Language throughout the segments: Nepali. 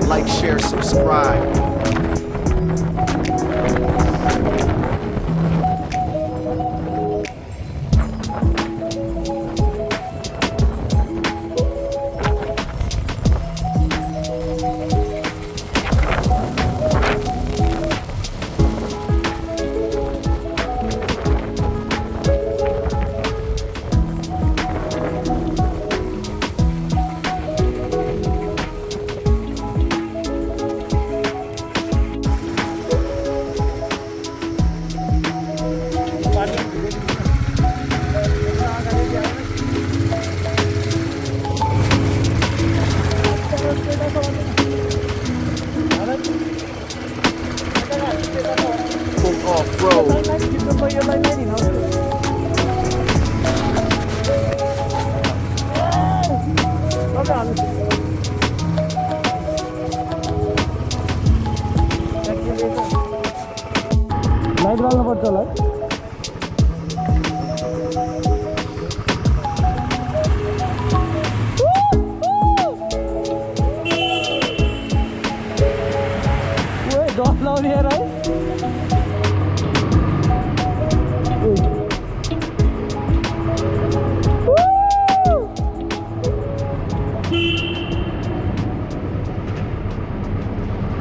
Like, share, subscribe. Off-road. Light बाल्नुपर्छ होला है डस्ट लाउने यार है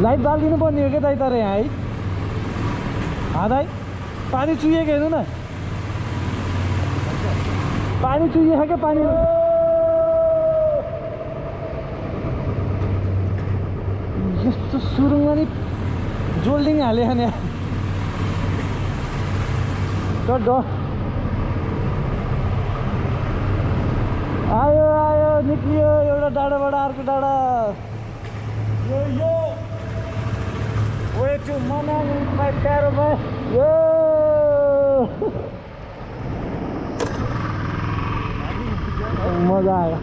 लाइट बालिदिनु पर्ने हो क्या दाइ तर यहाँ है दाइ पानी चुहिएको हेर्नु न पानी चुहिएको क्या पानी यस्तो सुरुङमा नि जोल्डिङ हाले नि आयो आयो निक्लियो एउटा डाँडाबाट अर्को डाँडा यो way to Manang with my caravan. Yo! मजा आयो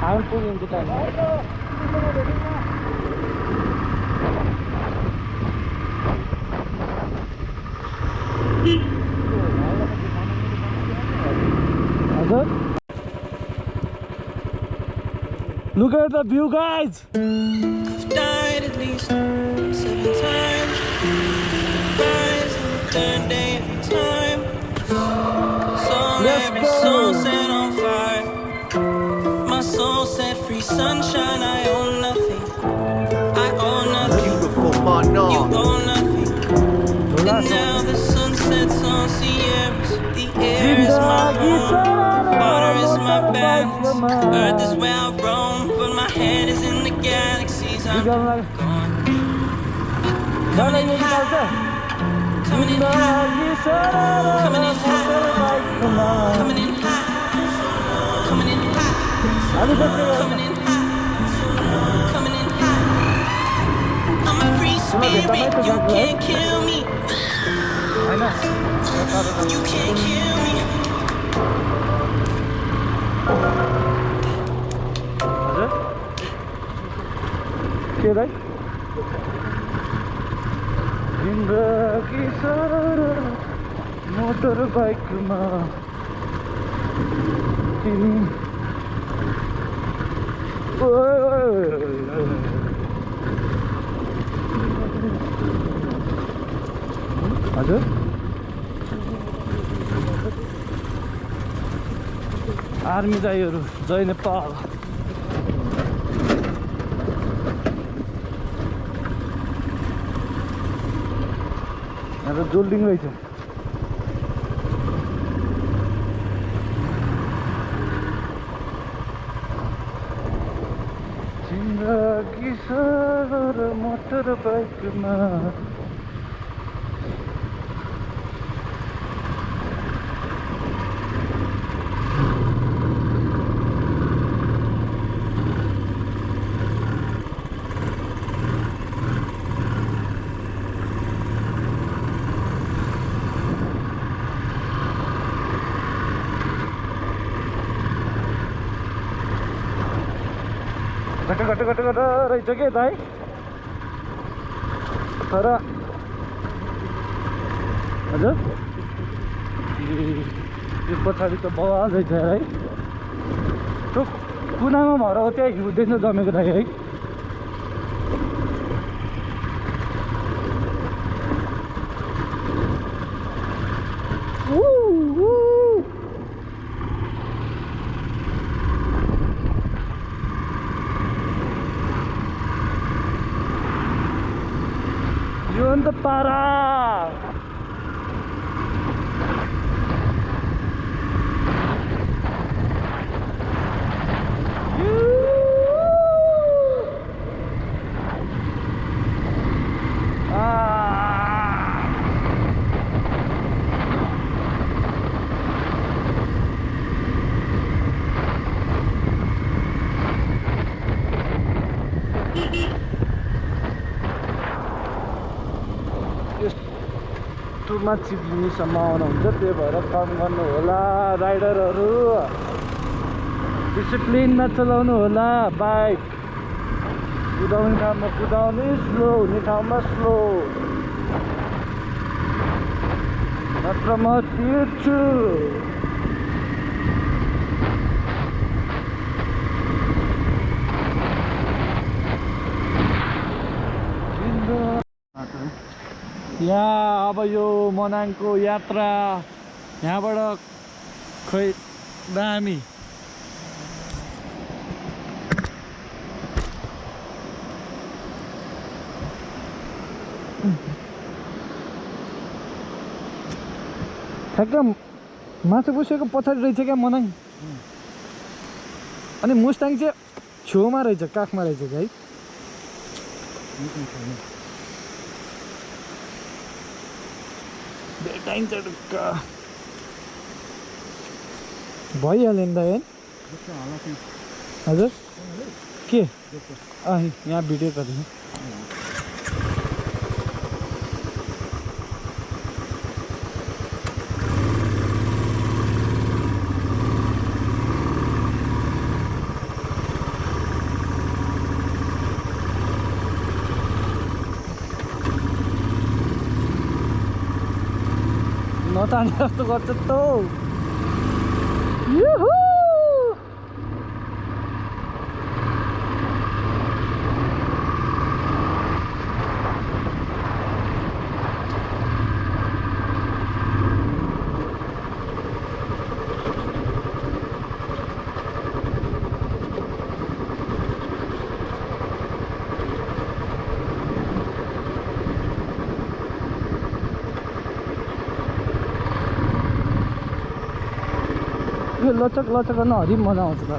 I'm pulling the time. Look at the view, guys. I've died at least 7 times. Rise on the third day every time. Soul, every soul set on fire. My soul set free, sunshine. I own nothing. I own nothing. Beautiful Manang. You own nothing. And now the sun sets on Sierras. The air is my home. Water is my balance. Earth is where I roam. But my head is in the galaxies. I'm gone. Coming in high. Coming in high. Coming in high. Coming in high. Coming in high. Coming in high. Coming in high. I'm a free spirit. You can't kill me. You can't kill me. के दाइ जिन्दगी सारा मोटर बाइकमा तिमी हजुर आर्मी दाइहरू जय नेपाल यहाँ त जोल्डिङ रहेछ जिन्दगी सारा मोटर बाइकमा घट्ट घट्ट घट्ट घट्ट रहेछ के त है तर हजुर यो पछाडि त बवाल रहेछ है त्यो कुनामा भएर हो त्यहाँ हिउँ देख्न जमेको दाइ है यो अन्त पारा यस्तोमा चिप्लिनीसम्म आउनुहुन्छ त्यही भएर कम गर्नु होला राइडरहरू डिसिप्लिनमा चलाउनु होला बाइक कुदाउने ठाउँमा कुदाउने स्लो हुने ठाउँमा स्लो नत्र म तिर्छु यहाँ अब यो मनाङको यात्रा यहाँबाट खै दामी ठ्याक्क माछा पुसेको पछाडि रहेछ क्या मनाङ अनि मुस्ताङ चाहिँ छेउमा रहेछ काखमा रहेछ है भेटाइन्छ ढुक्क भइहाल्यो नि त है हजुर के यहाँ भिडियो गर्दैन नताने जस्तो गर्छ त युहू यो लचक लचक गर्न हरि मजा आउँछ त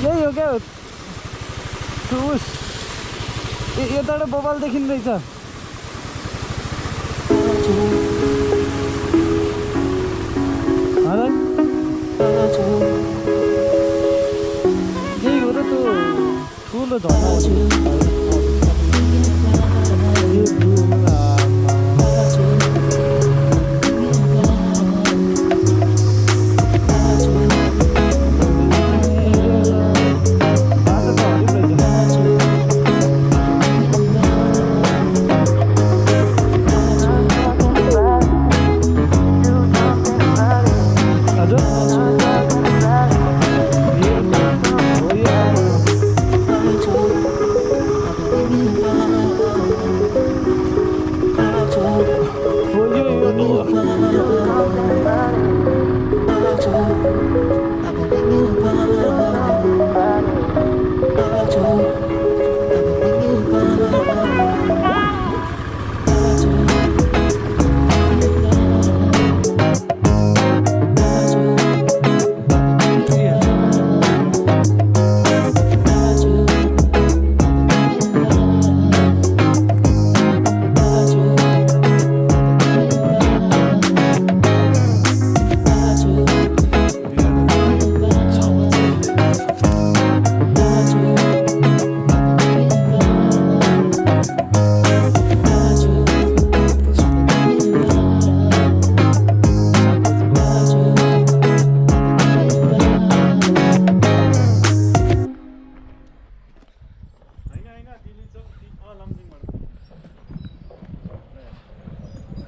यही हो क्या टुस यताबाट बबाल देखिँदैछ हजुर यही हो र त्यो ठुलो झर्ना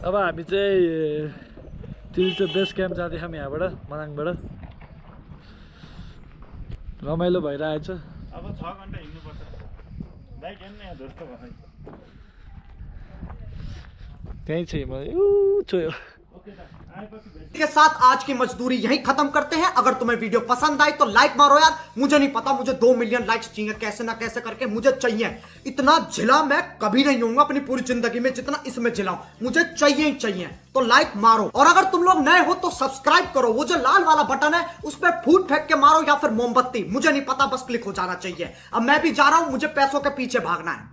अब हामी चाहिँ त्यो बेस क्याम्प जाँदैछौँ यहाँबाट मनाङबाट रमाइलो भइरहेछ अब 6 घन्टा हिँड्नुपर्छ बाइक हेर्नु यहाँ जस्तो भयो त्यही छ छोयो के साथ आज की मजदूरी यहीं खत्म करते हैं। अगर तुम्हें वीडियो पसंद आई तो लाइक मारो यार, मुझे नहीं पता, मुझे 2 मिलियन लाइक्स चाहिए, कैसे ना कैसे करके मुझे चाहिए। इतना झिला मैं कभी नहीं होऊंगा अपनी पूरी जिंदगी में जितना इसमें झिलाऊं, मुझे चाहिए ही चाहिए। तो लाइक मारो और अगर तुम लोग नए हो तो सब्सक्राइब करो, वो जो लाल वाला बटन है उस पर फूट फेंक के मारो या फिर मोमबत्ती, मुझे नहीं पता, बस क्लिक हो जाना चाहिए। अब मैं भी जा रहा हूं, मुझे पैसों के पीछे भागना है।